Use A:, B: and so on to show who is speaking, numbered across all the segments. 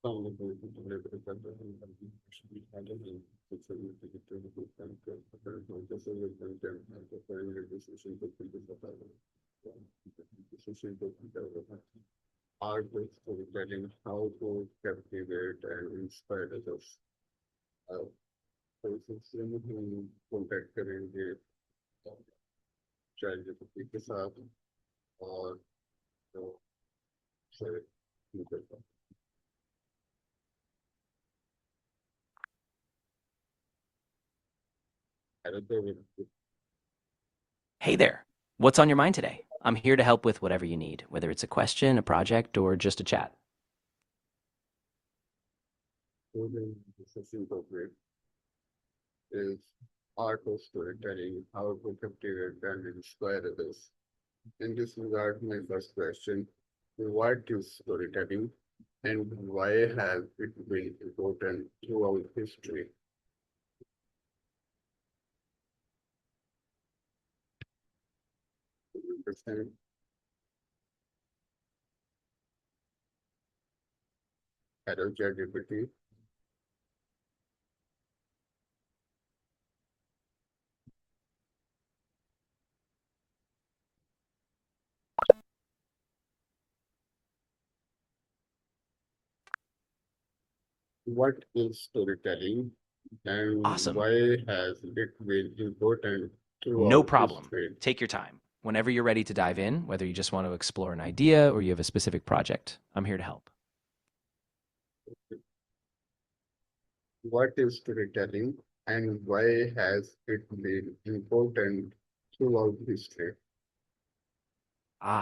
A: Art is storytelling, how to captivate and inspire others. Uh, for instance, contact करेंगे ChatGPT के साथ और से निकलता है।
B: Hey there. What's on your mind today? I'm here to help with whatever you need, whether it's a question, a project, or just a chat.
A: Discussion topic is art of storytelling, how to captivate and inspire others. In this regard, my first question, what is storytelling and why has it been important throughout history? Understand? Hello, ChatGPT. What is storytelling and
B: Awesome.
A: why has it been important
B: No
A: throughout
B: problem.
A: history?
B: Take your time. Whenever you're ready to dive in, whether you just want to explore an idea or you have a specific project, I'm here to help.
A: What is storytelling and why has it been important throughout history?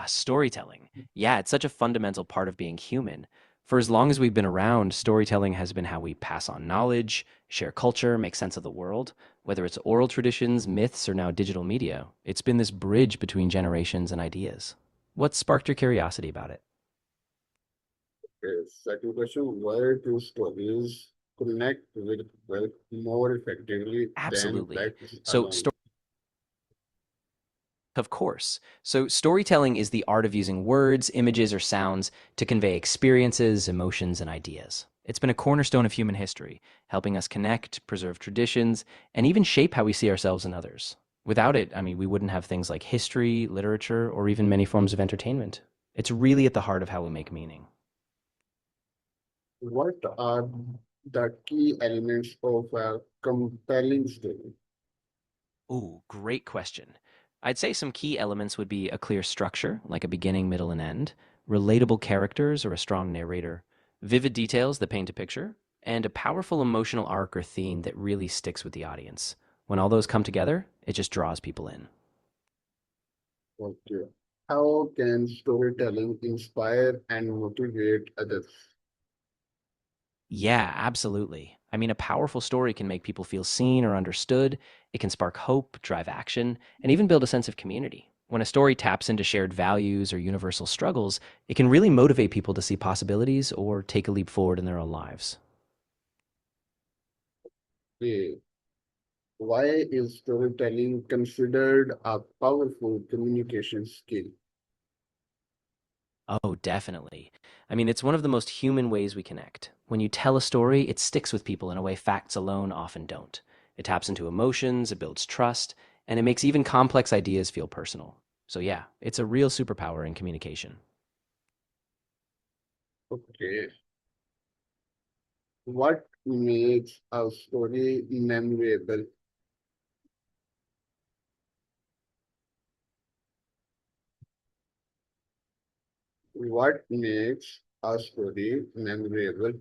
B: Storytelling. Yeah, it's such a fundamental part of being human. For as long as we've been around, storytelling has been how we pass on knowledge, share culture, make sense of the world. Whether it's oral traditions, myths, or now digital media, it's been this bridge between generations and ideas. What sparked your curiosity about it?
A: Yes. Second question, why do stories connect with wealth more effectively than
B: Absolutely.
A: facts
B: So,
A: alone?
B: story Of course. So, storytelling is the art of using words, images, or sounds to convey experiences, emotions, and ideas. It's been a cornerstone of human history, helping us connect, preserve traditions, and even shape how we see ourselves and others. Without it, we wouldn't have things like history, literature, or even many forms of entertainment. It's really at the heart of how we make meaning.
A: What are the key elements of a compelling story?
B: Ooh, great question. I'd say some key elements would be a clear structure, like a beginning, middle, and end, relatable characters or a strong narrator, vivid details that paint a picture, and a powerful emotional arc or theme that really sticks with the audience. When all those come together, it just draws people in.
A: Okay. How can storytelling inspire and motivate others?
B: Yeah, absolutely. A powerful story can make people feel seen or understood. It can spark hope, drive action, and even build a sense of community. When a story taps into shared values or universal struggles, it can really motivate people to see possibilities or take a leap forward in their own lives.
A: Okay. Why is storytelling considered a powerful communication skill?
B: Oh, definitely. It's one of the most human ways we connect. When you tell a story, it sticks with people in a way facts alone often don't. It taps into emotions, it builds trust, and it makes even complex ideas feel personal. So, yeah, it's a real superpower in communication.
A: Okay. What makes a story memorable? What makes a story memorable?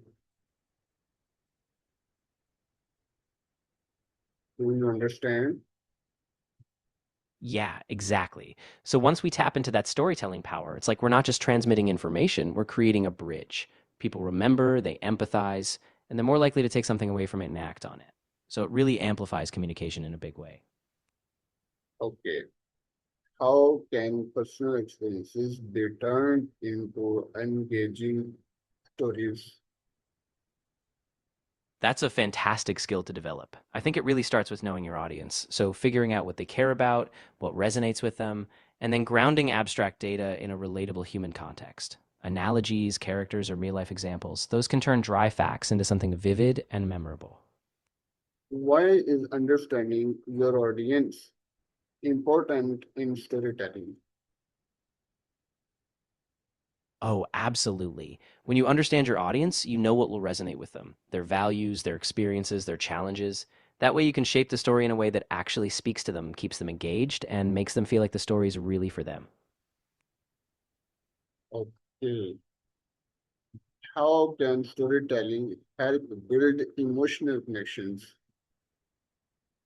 A: Do you understand?
B: Yeah, exactly. So once we tap into that storytelling power, it's like we're not just transmitting information, we're creating a bridge. People remember, they empathize, and they're more likely to take something away from it and act on it. So it really amplifies communication in a big way.
A: Okay. How can personal experiences be turned into engaging stories?
B: That's a fantastic skill to develop. I think it really starts with knowing your audience. So figuring out what they care about, what resonates with them, and then grounding abstract data in a relatable human context. Analogies, characters, or real life examples, those can turn dry facts into something vivid and memorable.
A: Why is understanding your audience important in storytelling?
B: Oh, absolutely. When you understand your audience, you know what will resonate with them, their values, their experiences, their challenges. That way, you can shape the story in a way that actually speaks to them, keeps them engaged, and makes them feel like the story is really for them.
A: Okay. How can storytelling help build emotional connections?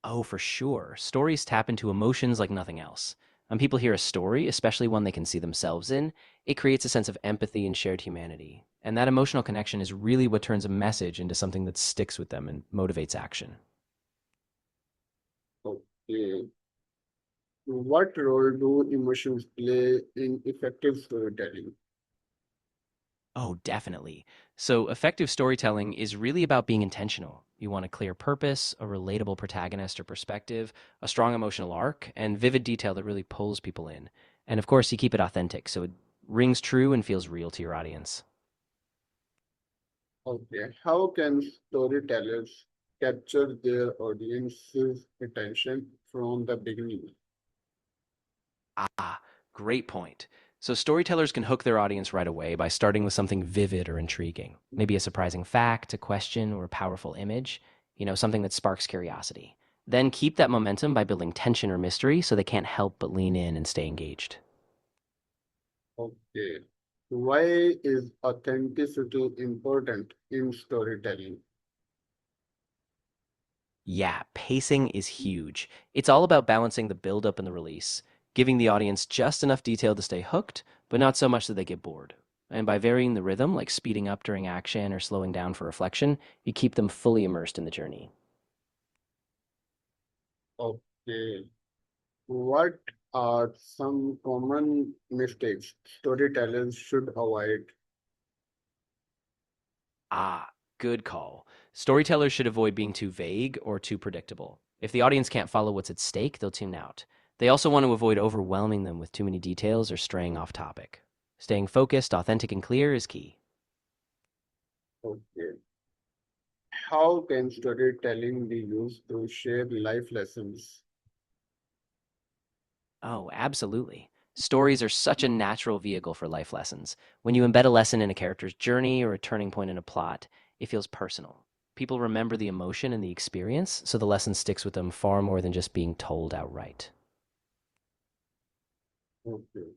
B: Oh, for sure. Stories tap into emotions like nothing else. When people hear a story, especially one they can see themselves in, it creates a sense of empathy and shared humanity. And that emotional connection is really what turns a message into something that sticks with them and motivates action.
A: Okay. What role do emotions play in effective storytelling?
B: Oh, definitely. So, effective storytelling is really about being intentional. You want a clear purpose, a relatable protagonist or perspective, a strong emotional arc, and vivid detail that really pulls people in. And of course, you keep it authentic so it rings true and feels real to your audience.
A: Okay. How can storytellers capture their audience's attention from the beginning?
B: Ah, great point. So, storytellers can hook their audience right away by starting with something vivid or intriguing. Maybe a surprising fact, a question, or a powerful image, something that sparks curiosity. Then keep that momentum by building tension or mystery so they can't help but lean in and stay engaged.
A: Okay. Why is authenticity important in storytelling?
B: Yeah, pacing is huge. It's all about balancing the build up and the release, giving the audience just enough detail to stay hooked, but not so much that they get bored. And by varying the rhythm, like speeding up during action or slowing down for reflection, you keep them fully immersed in the journey.
A: Okay. What are some common mistakes storytellers should avoid?
B: Ah, good call. Storytellers should avoid being too vague or too predictable. If the audience can't follow what's at stake, they'll tune out. They also want to avoid overwhelming them with too many details or straying off topic. Staying focused, authentic, and clear is key.
A: Okay. How can storytelling be used to share life lessons?
B: Oh, absolutely. Stories are such a natural vehicle for life lessons. When you embed a lesson in a character's journey or a turning point in a plot, it feels personal. People remember the emotion and the experience, so the lesson sticks with them far more than just being told outright.
A: Okay.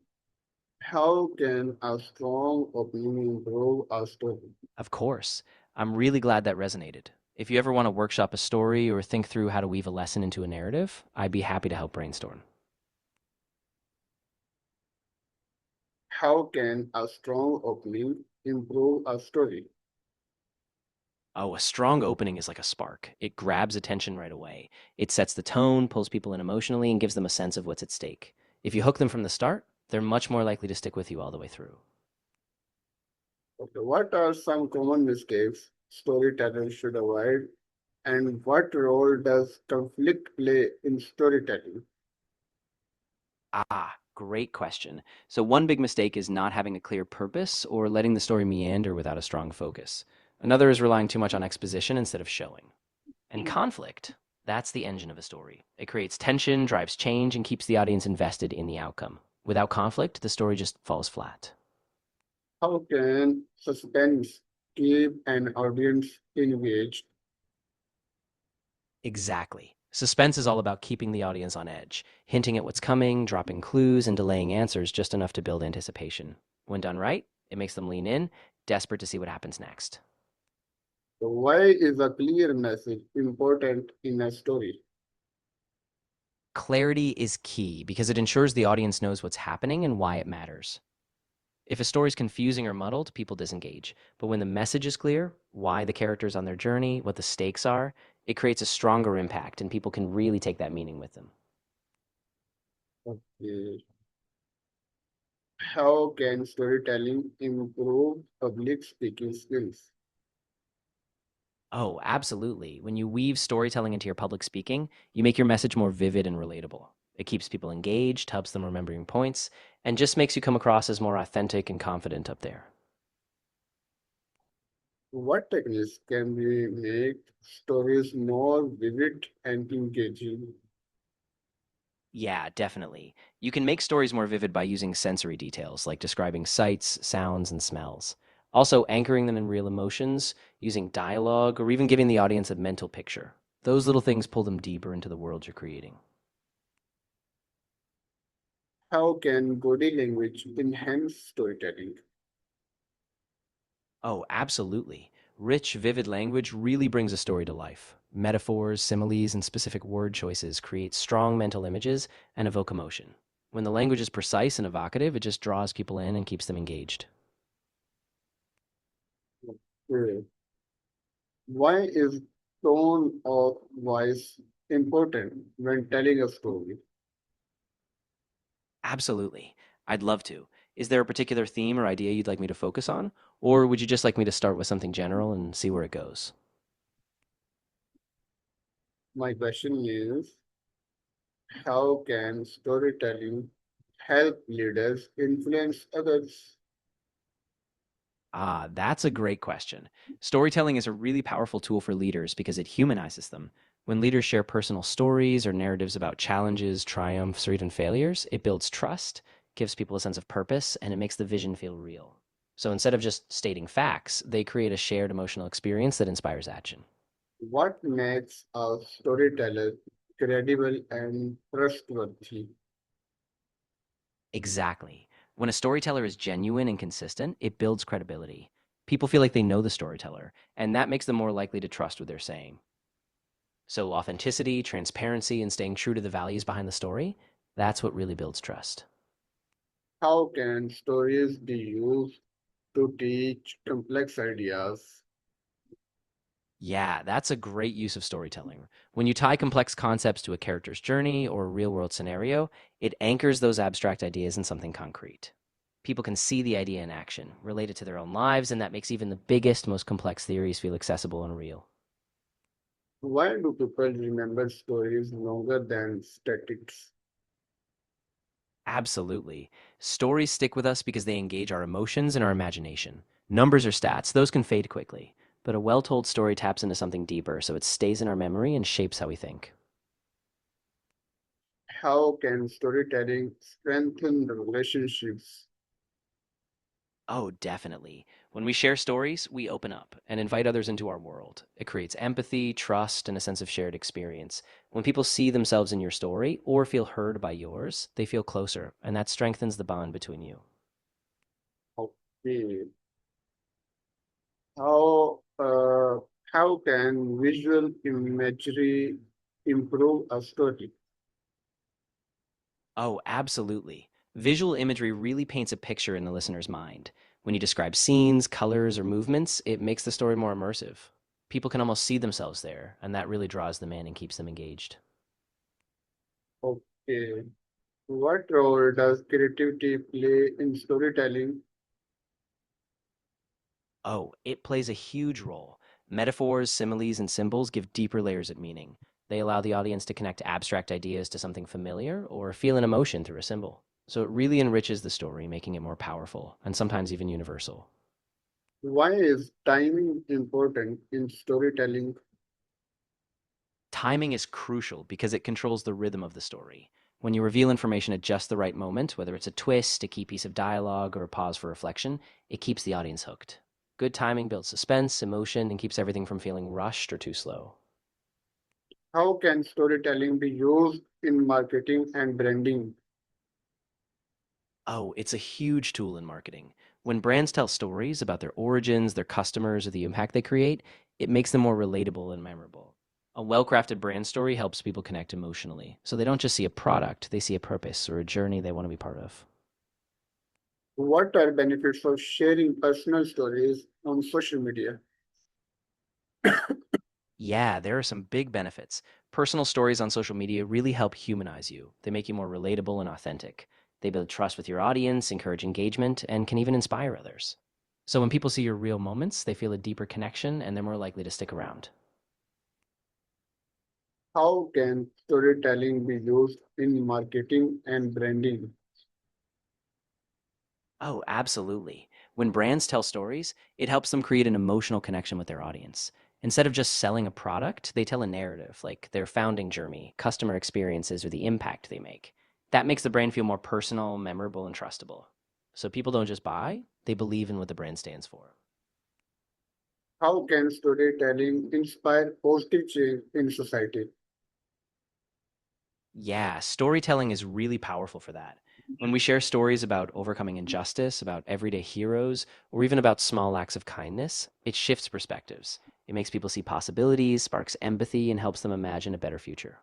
A: How can a strong opinion improve a story?
B: Of course, I'm really glad that resonated. If you ever want to workshop a story or think through how to weave a lesson into a narrative, I'd be happy to help brainstorm.
A: How can a strong opening improve a story?
B: Oh, a strong opening is like a spark. It grabs attention right away. It sets the tone, pulls people in emotionally, and gives them a sense of what's at stake. If you hook them from the start, they're much more likely to stick with you all the way through.
A: Okay. What are some common mistakes storytellers should avoid? And what role does conflict play in storytelling?
B: Ah, great question. So, one big mistake is not having a clear purpose or letting the story meander without a strong focus. Another is relying too much on exposition instead of showing. And conflict, that's the engine of a story. It creates tension, drives change, and keeps the audience invested in the outcome. Without conflict, the story just falls flat.
A: How can suspense keep an audience engaged?
B: Exactly. Suspense is all about keeping the audience on edge, hinting at what's coming, dropping clues, and delaying answers just enough to build anticipation. When done right, it makes them lean in, desperate to see what happens next.
A: So why is a clear message important in a story?
B: Clarity is key because it ensures the audience knows what's happening and why it matters. If a story's confusing or muddled, people disengage. But when the message is clear, why the characters on their journey, what the stakes are, it creates a stronger impact and people can really take that meaning with them.
A: Okay. How can storytelling improve public speaking skills?
B: Oh, absolutely. When you weave storytelling into your public speaking, you make your message more vivid and relatable. It keeps people engaged, helps them remembering points, and just makes you come across as more authentic and confident up there.
A: What techniques can we make stories more vivid and engaging?
B: Yeah, definitely. You can make stories more vivid by using sensory details, like describing sights, sounds, and smells. Also, anchoring them in real emotions, using dialogue, or even giving the audience a mental picture. Those little things pull them deeper into the world you're creating.
A: How can body language enhance storytelling?
B: Oh, absolutely. Rich, vivid language really brings a story to life. Metaphors, similes, and specific word choices create strong mental images and evoke emotion. When the language is precise and evocative, it just draws people in and keeps them engaged.
A: Uh, Why is tone of voice important when telling a story?
B: Absolutely. I'd love to. Is there a particular theme or idea you'd like me to focus on? Or would you just like me to start with something general and see where it goes?
A: My question is, how can storytelling help leaders influence others?
B: Ah, that's a great question. Storytelling is a really powerful tool for leaders because it humanizes them. When leaders share personal stories or narratives about challenges, triumphs, or even failures, it builds trust, gives people a sense of purpose, and it makes the vision feel real. So instead of just stating facts, they create a shared emotional experience that inspires action.
A: What makes a storyteller credible and trustworthy?
B: Exactly. When a storyteller is genuine and consistent, it builds credibility. People feel like they know the storyteller, and that makes them more likely to trust what they're saying. So, authenticity, transparency, and staying true to the values behind the story, that's what really builds trust.
A: How can stories be used to teach complex ideas?
B: Yeah, that's a great use of storytelling. When you tie complex concepts to a character's journey or a real world scenario, it anchors those abstract ideas in something concrete. People can see the idea in action, relate it to their own lives, and that makes even the biggest, most complex theories feel accessible and real.
A: Why do people remember stories longer than statistics?
B: Absolutely. Stories stick with us because they engage our emotions and our imagination. Numbers or stats, those can fade quickly. But a well told story taps into something deeper, so it stays in our memory and shapes how we think.
A: How can storytelling strengthen the relationships?
B: Oh, definitely. When we share stories, we open up and invite others into our world. It creates empathy, trust, and a sense of shared experience. When people see themselves in your story or feel heard by yours, they feel closer, and that strengthens the bond between you.
A: Okay. How how can visual imagery improve a story?
B: Oh, absolutely. Visual imagery really paints a picture in the listener's mind. When you describe scenes, colors, or movements, it makes the story more immersive. People can almost see themselves there, and that really draws them in and keeps them engaged.
A: Okay. What role does creativity play in storytelling?
B: Oh, it plays a huge role. Metaphors, similes, and symbols give deeper layers of meaning. They allow the audience to connect abstract ideas to something familiar or feel an emotion through a symbol. So it really enriches the story, making it more powerful and sometimes even universal.
A: Why is timing important in storytelling?
B: Timing is crucial because it controls the rhythm of the story. When you reveal information at just the right moment, whether it's a twist, a key piece of dialogue, or a pause for reflection, it keeps the audience hooked. Good timing builds suspense, emotion, and keeps everything from feeling rushed or too slow.
A: How can storytelling be used in marketing and branding?
B: Oh, it's a huge tool in marketing. When brands tell stories about their origins, their customers, or the impact they create, it makes them more relatable and memorable. A well crafted brand story helps people connect emotionally. So they don't just see a product, they see a purpose or a journey they want to be part of.
A: What are benefits of sharing personal stories on social media?
B: Yeah, there are some big benefits. Personal stories on social media really help humanize you. They make you more relatable and authentic. They build trust with your audience, encourage engagement, and can even inspire others. So when people see your real moments, they feel a deeper connection and they're more likely to stick around.
A: How can storytelling be used in marketing and branding?
B: Oh, absolutely. When brands tell stories, it helps them create an emotional connection with their audience. Instead of just selling a product, they tell a narrative, like their founding journey, customer experiences, or the impact they make. That makes the brand feel more personal, memorable, and trustable. So people don't just buy, they believe in what the brand stands for.
A: How can storytelling inspire positive change in society?
B: Yeah, storytelling is really powerful for that. When we share stories about overcoming injustice, about everyday heroes, or even about small acts of kindness, it shifts perspectives. It makes people see possibilities, sparks empathy, and helps them imagine a better future.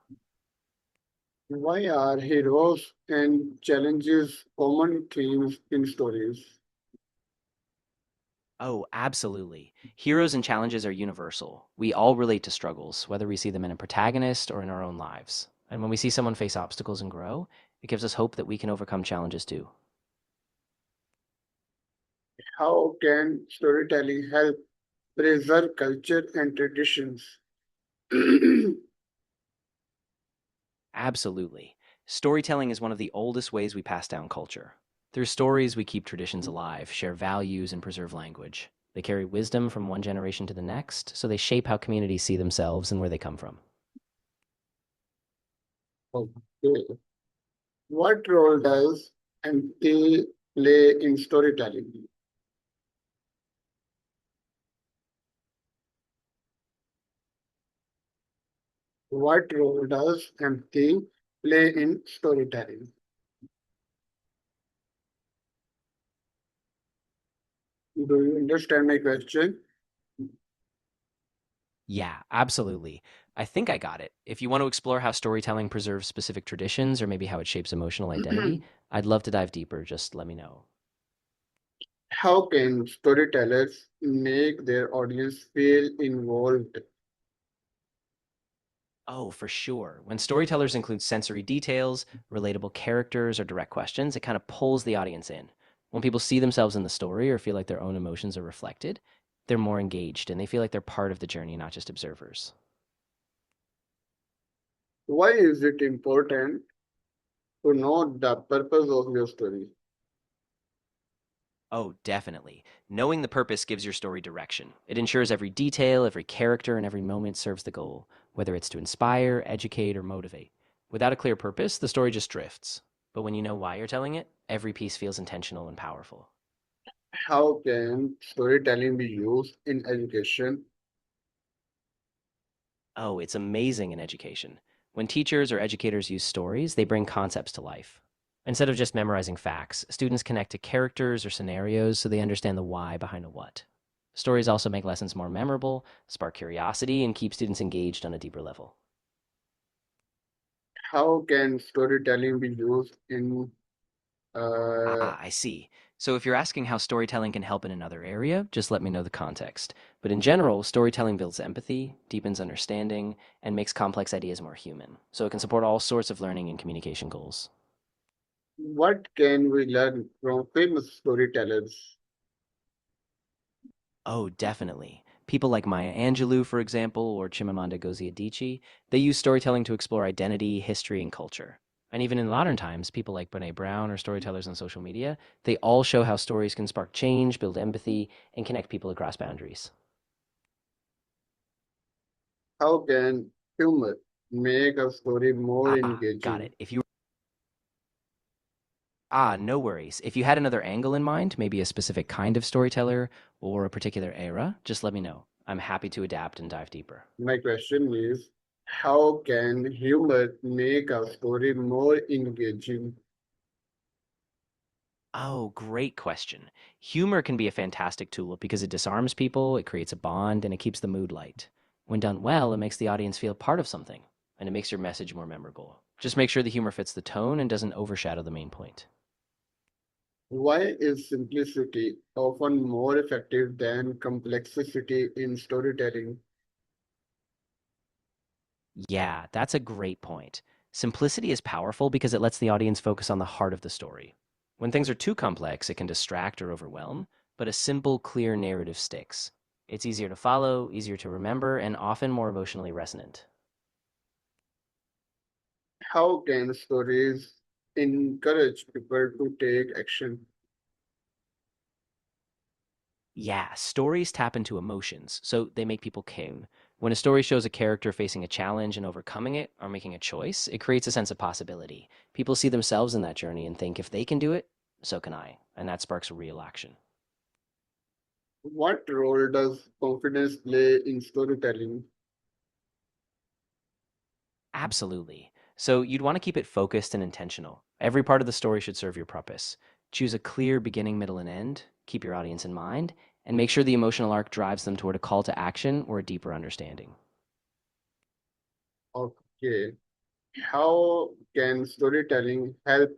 A: Why are heroes and challenges common themes in stories?
B: Oh, absolutely. Heroes and challenges are universal. We all relate to struggles, whether we see them in a protagonist or in our own lives. And when we see someone face obstacles and grow, it gives us hope that we can overcome challenges too.
A: How can storytelling help preserve culture and traditions?
B: Absolutely. Storytelling is one of the oldest ways we pass down culture. Through stories, we keep traditions alive, share values, and preserve language. They carry wisdom from one generation to the next, so they shape how communities see themselves and where they come from.
A: Okay. What role does empathy play in storytelling? What role does empathy play in storytelling? Do you understand my question?
B: Yeah, absolutely. I think I got it. If you want to explore how storytelling preserves specific traditions or maybe how it shapes emotional identity, I'd love to dive deeper. Just let me know.
A: How can storytellers make their audience feel involved?
B: Oh, for sure. When storytellers include sensory details, relatable characters, or direct questions, it kind of pulls the audience in. When people see themselves in the story or feel like their own emotions are reflected, they're more engaged and they feel like they're part of the journey, not just observers.
A: Why is it important to know the purpose of your story?
B: Oh, definitely. Knowing the purpose gives your story direction. It ensures every detail, every character, and every moment serves the goal, whether it's to inspire, educate, or motivate. Without a clear purpose, the story just drifts. But when you know why you're telling it, every piece feels intentional and powerful.
A: How can storytelling be used in education?
B: Oh, it's amazing in education. When teachers or educators use stories, they bring concepts to life. Instead of just memorizing facts, students connect to characters or scenarios so they understand the why behind a what. Stories also make lessons more memorable, spark curiosity, and keep students engaged on a deeper level.
A: How can storytelling be used in uh,
B: Ah, I see. So if you're asking how storytelling can help in another area, just let me know the context. But in general, storytelling builds empathy, deepens understanding, and makes complex ideas more human. So it can support all sorts of learning and communication goals.
A: what can we learn from famous storytellers?
B: Oh, definitely. People like Maya Angelou, for example, or Chimamanda Ngozi Adichie, they use storytelling to explore identity, history, and culture. And even in modern times, people like Brene Brown or storytellers on social media, they all show how stories can spark change, build empathy, and connect people across boundaries.
A: How can humor make a story more
B: Got
A: engaging?
B: it. No worries. If you had another angle in mind, maybe a specific kind of storyteller or a particular era, just let me know. I'm happy to adapt and dive deeper.
A: My question is, how can humor make a story more engaging?
B: Oh, great question. Humor can be a fantastic tool because it disarms people, it creates a bond, and it keeps the mood light. When done well, it makes the audience feel part of something, and it makes your message more memorable. Just make sure the humor fits the tone and doesn't overshadow the main point.
A: Why is simplicity often more effective than complexity in storytelling?
B: Yeah, that's a great point. Simplicity is powerful because it lets the audience focus on the heart of the story. When things are too complex, it can distract or overwhelm, but a simple, clear narrative sticks. It's easier to follow, easier to remember, and often more emotionally resonant.
A: How can stories encourage people to take action?
B: Yeah, stories tap into emotions, so they make people king. When a story shows a character facing a challenge and overcoming it or making a choice, it creates a sense of possibility. People see themselves in that journey and think if they can do it, so can I. And that sparks real action.
A: What role does confidence play in storytelling?
B: Absolutely. So you'd want to keep it focused and intentional. Every part of the story should serve your purpose. Choose a clear beginning, middle, and end. Keep your audience in mind, and make sure the emotional arc drives them toward a call to action or a deeper understanding.
A: Okay. How can storytelling help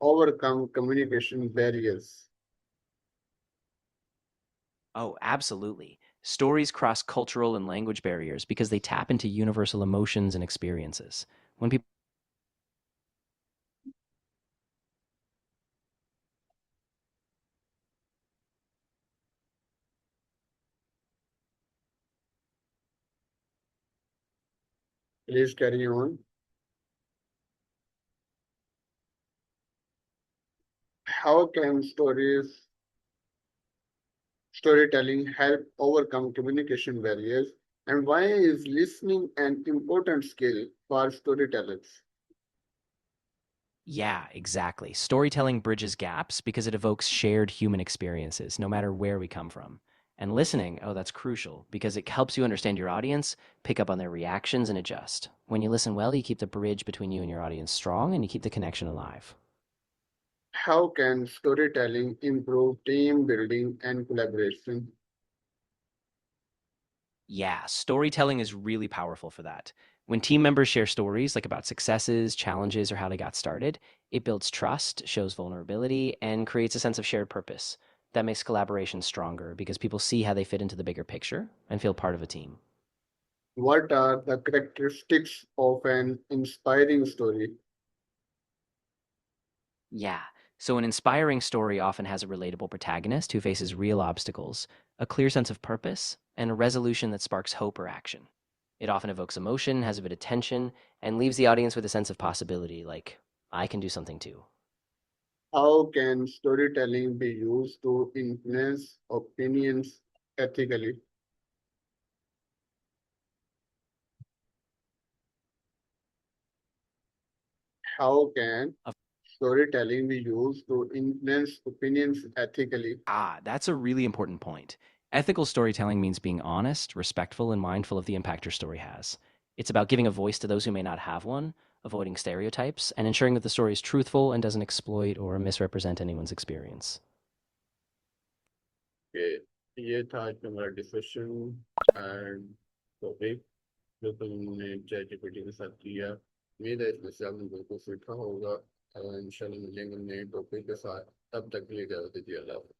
A: overcome communication barriers?
B: Oh, absolutely. Stories cross cultural and language barriers because they tap into universal emotions and experiences. When people
A: Please carry on. How can storytelling help overcome communication barriers? And why is listening an important skill for storytellers?
B: Yeah, exactly. Storytelling bridges gaps because it evokes shared human experiences, no matter where we come from. And listening, oh, that's crucial because it helps you understand your audience, pick up on their reactions, and adjust. When you listen well, you keep the bridge between you and your audience strong and you keep the connection alive.
A: How can storytelling improve team building and collaboration?
B: Yeah, storytelling is really powerful for that. When team members share stories like about successes, challenges, or how they got started, it builds trust, shows vulnerability, and creates a sense of shared purpose. That makes collaboration stronger because people see how they fit into the bigger picture and feel part of a team.
A: What are the characteristics of an inspiring story?
B: Yeah. So, an inspiring story often has a relatable protagonist who faces real obstacles, a clear sense of purpose, and a resolution that sparks hope or action. It often evokes emotion, has a bit of tension, and leaves the audience with a sense of possibility, like, I can do something too.
A: How can storytelling be used to influence opinions ethically? How can
B: Of-
A: storytelling be used to influence opinions ethically?
B: That's a really important point. Ethical storytelling means being honest, respectful, and mindful of the impact your story has. It's about giving a voice to those who may not have one, avoiding stereotypes, and ensuring that the story is truthful and doesn't exploit or misrepresent anyone's experience.
A: Okay. ये था आज का हमारा discussion and topic जो तुमने chat GPT के साथ किया। उम्मीद है इसमें से आपने बिल्कुल सीखा होगा। इंशाल्लाह मिलेंगे नए टॉपिक के साथ। तब तक के लिए इजाजत दीजिए। अल्लाह हाफ़िज़।